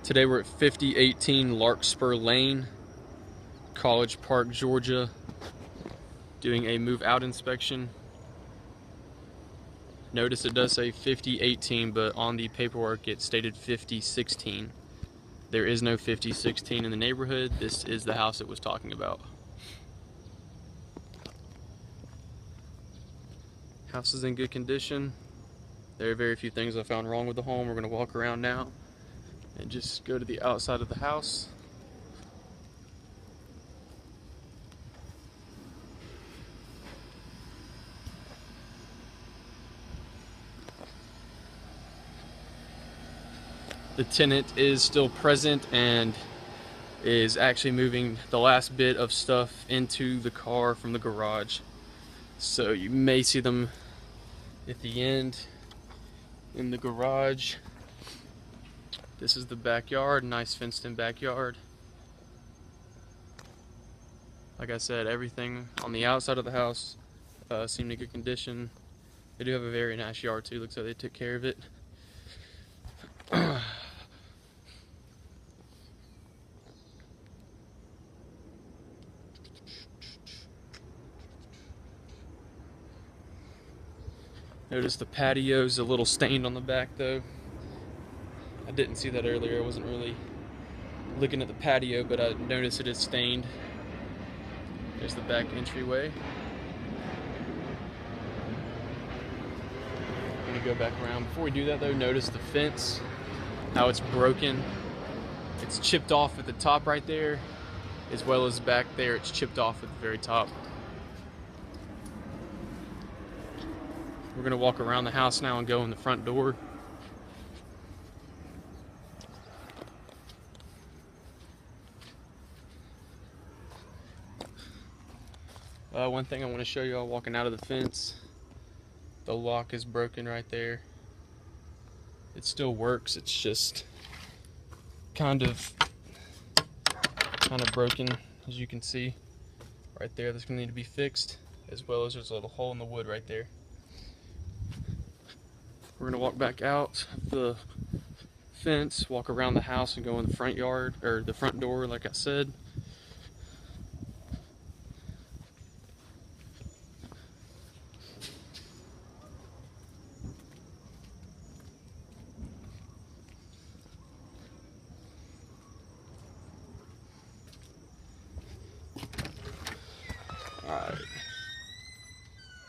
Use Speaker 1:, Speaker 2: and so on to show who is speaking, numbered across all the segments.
Speaker 1: Today we're at 5018 Larkspur Lane, College Park, Georgia, doing a move out inspection. Notice it does say 5018, but on the paperwork it stated 5016. There is no 5016 in the neighborhood. This is the house it was talking about. House is in good condition. There are very few things I found wrong with the home. We're going to walk around now and just go to the outside of the house. The tenant is still present and is actually moving the last bit of stuff into the car from the garage. So you may see them at the end in the garage. This is the backyard, nice fenced in backyard. Like I said, everything on the outside of the house seemed in good condition. They do have a very nice yard too, looks like they took care of it. Notice the patio's a little stained on the back though. I didn't see that earlier. I wasn't really looking at the patio, but I noticed it is stained. There's the back entryway. I'm gonna go back around. Before we do that though, notice the fence, how it's broken. It's chipped off at the top right there, as well as back there, it's chipped off at the very top. We're gonna walk around the house now and go in the front door. One thing I want to show you all walking out of the fence, the lock is broken right there. It still works, it's just kind of broken, as you can see right there. That's gonna need to be fixed, as well as there's a little hole in the wood right there. We're gonna walk back out the fence, walk around the house, and go in the front yard, or the front door, like I said. Alright.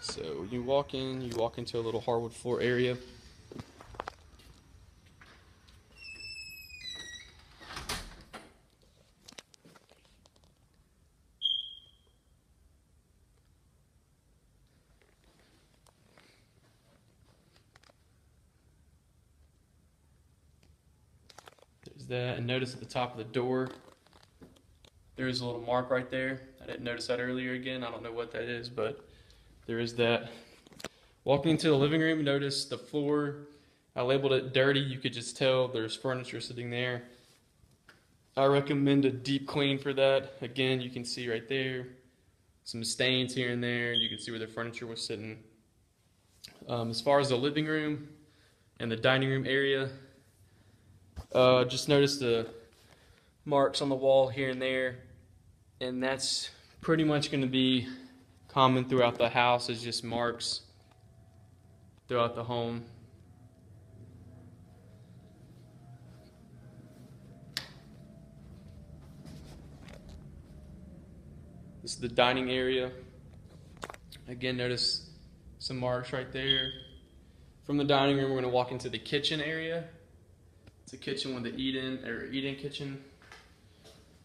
Speaker 1: So you walk into a little hardwood floor area. There's that, and notice at the top of the door, there is a little mark right there. I didn't notice that earlier again. I don't know what that is, but there is that. Walking into the living room, notice the floor. I labeled it dirty. You could just tell there's furniture sitting there. I recommend a deep clean for that. Again, you can see right there some stains here and there. You can see where the furniture was sitting. As far as the living room and the dining room area, just notice the marks on the wall here and there, and that's pretty much going to be common throughout the house, is just marks throughout the home. This is the dining area. Again, notice some marks right there. From the dining room, we're going to walk into the kitchen area. It's a kitchen with the eat-in kitchen.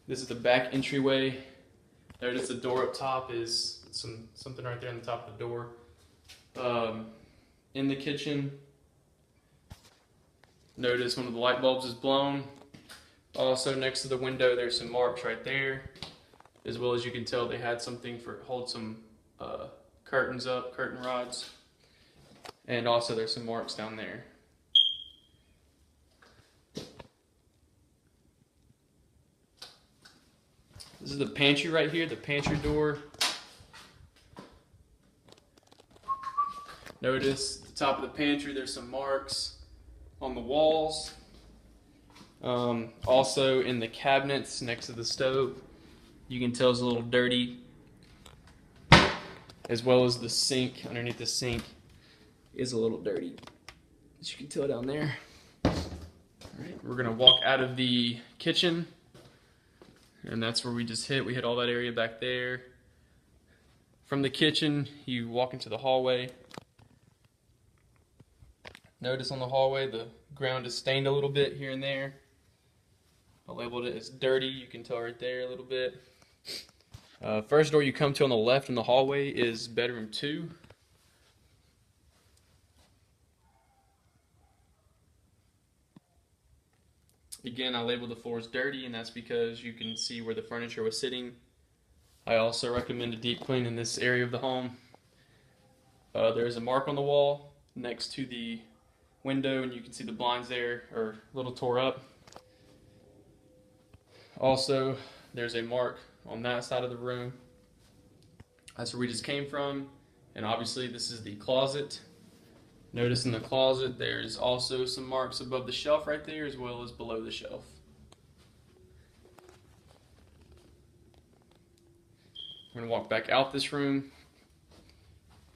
Speaker 1: This is the back entryway. Notice the door up top is something right there on the top of the door. In the kitchen, notice one of the light bulbs is blown. Also next to the window, there's some marks right there. As well as you can tell, they had something for hold some curtains up, curtain rods. And also there's some marks down there. This is the pantry right here, the pantry door. Notice the top of the pantry, there's some marks on the walls. Also in the cabinets next to the stove, you can tell it's a little dirty, as well as the sink underneath the sink is a little dirty, as you can tell down there. All right, we're gonna walk out of the kitchen, and that's where we just hit. We hit all that area back there. From the kitchen, you walk into the hallway. Notice on the hallway the ground is stained a little bit here and there. I labeled it as dirty. You can tell right there a little bit. First door you come to on the left in the hallway is bedroom 2. Again, I labeled the floors dirty, and that's because you can see where the furniture was sitting. I also recommend a deep clean in this area of the home. There's a mark on the wall next to the window, and you can see the blinds there are a little tore up. Also, there's a mark on that side of the room. That's where we just came from, and obviously this is the closet. Notice in the closet there's also some marks above the shelf right there, as well as below the shelf. We're going to walk back out this room,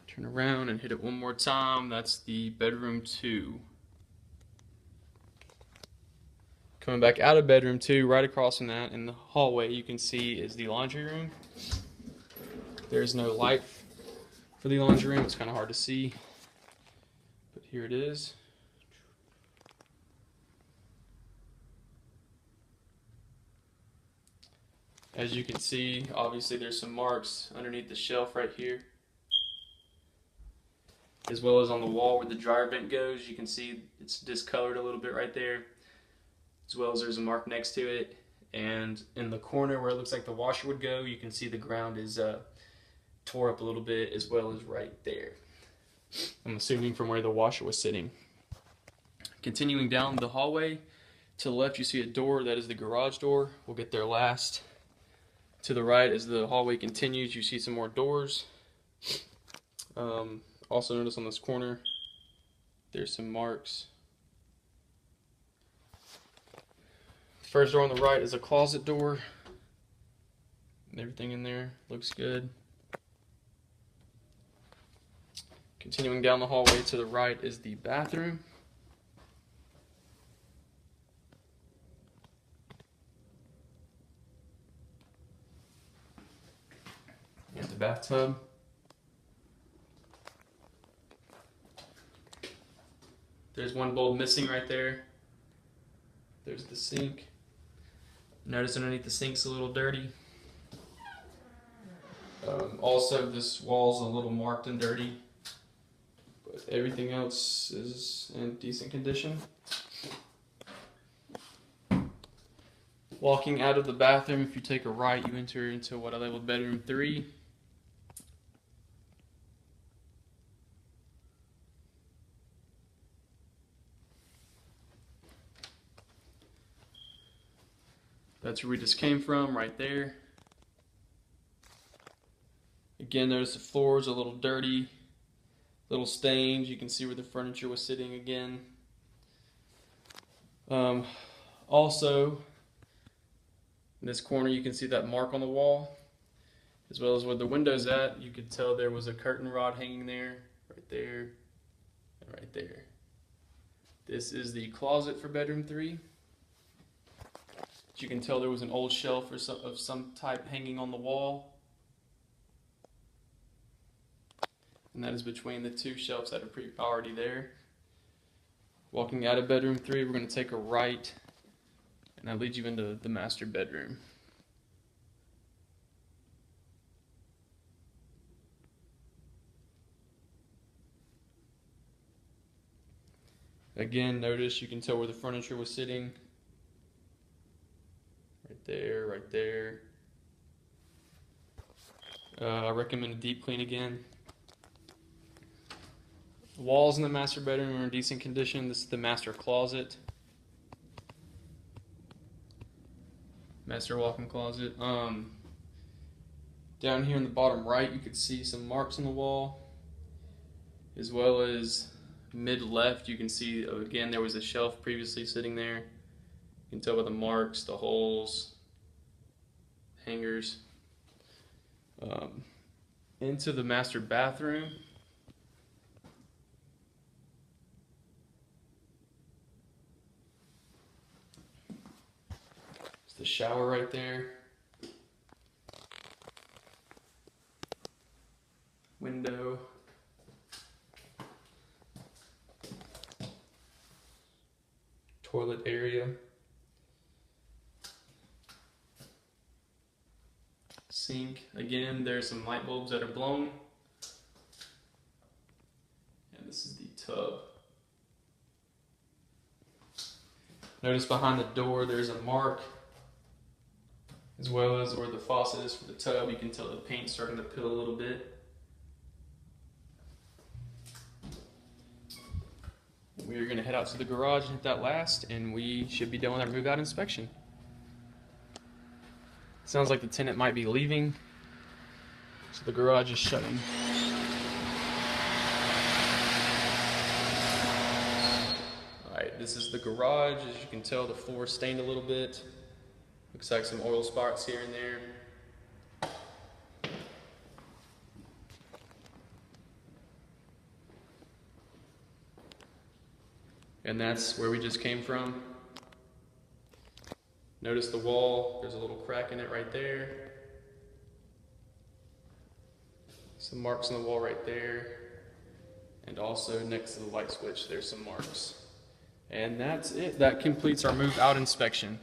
Speaker 1: turn around and hit it one more time. That's the bedroom 2. Coming back out of bedroom 2, right across from that in the hallway, you can see is the laundry room. There's no light for the laundry room. It's kind of hard to see, but here it is. As you can see, obviously there's some marks underneath the shelf right here, as well as on the wall where the dryer vent goes. You can see it's discolored a little bit right there, as well as there's a mark next to it. And in the corner where it looks like the washer would go, you can see the ground is tore up a little bit, as well as right there. I'm assuming from where the washer was sitting. Continuing down the hallway, to the left you see a door. That is the garage door. We'll get there last. To the right, as the hallway continues, you see some more doors. Also notice on this corner, there's some marks. The first door on the right is a closet door. Everything in there looks good. Continuing down the hallway to the right is the bathroom. And the bathtub. There's one bulb missing right there. There's the sink. Notice underneath the sink's a little dirty. Also, this wall's a little marked and dirty, but everything else is in decent condition. Walking out of the bathroom, if you take a right, you enter into what I labeled bedroom 3. That's where we just came from, right there. Again, notice the floor's a little dirty, little stains. You can see where the furniture was sitting again. Also, in this corner, you can see that mark on the wall, as well as where the window's at. You could tell there was a curtain rod hanging there, right there, and right there. This is the closet for bedroom 3. You can tell there was an old shelf or of some type hanging on the wall, and that is between the 2 shelves that are already there. Walking out of bedroom 3, we're going to take a right, and that leads you into the master bedroom. Again, notice you can tell where the furniture was sitting. Right there, right there. I recommend a deep clean again. The walls in the master bedroom are in decent condition. This is the master closet. Master walk-in closet. Down here in the bottom right, you could see some marks on the wall, as well as mid left, you can see again there was a shelf previously sitting there, You can tell by the marks, the holes, hangers. Into the master bathroom. It's the shower right there. Window. Toilet area. Sink. Again, there's some light bulbs that are blown. And this is the tub. Notice behind the door there's a mark, as well as where the faucet is for the tub. You can tell the paint's starting to peel a little bit. We are going to head out to the garage and hit that last, and we should be done with our move-out inspection. Sounds like the tenant might be leaving, so the garage is shutting. Alright, this is the garage. As you can tell, the floor is stained a little bit. Looks like some oil spots here and there. And that's where we just came from. Notice the wall, there's a little crack in it right there. Some marks on the wall right there. And also next to the light switch, there's some marks. And that's it. That completes our move out inspection.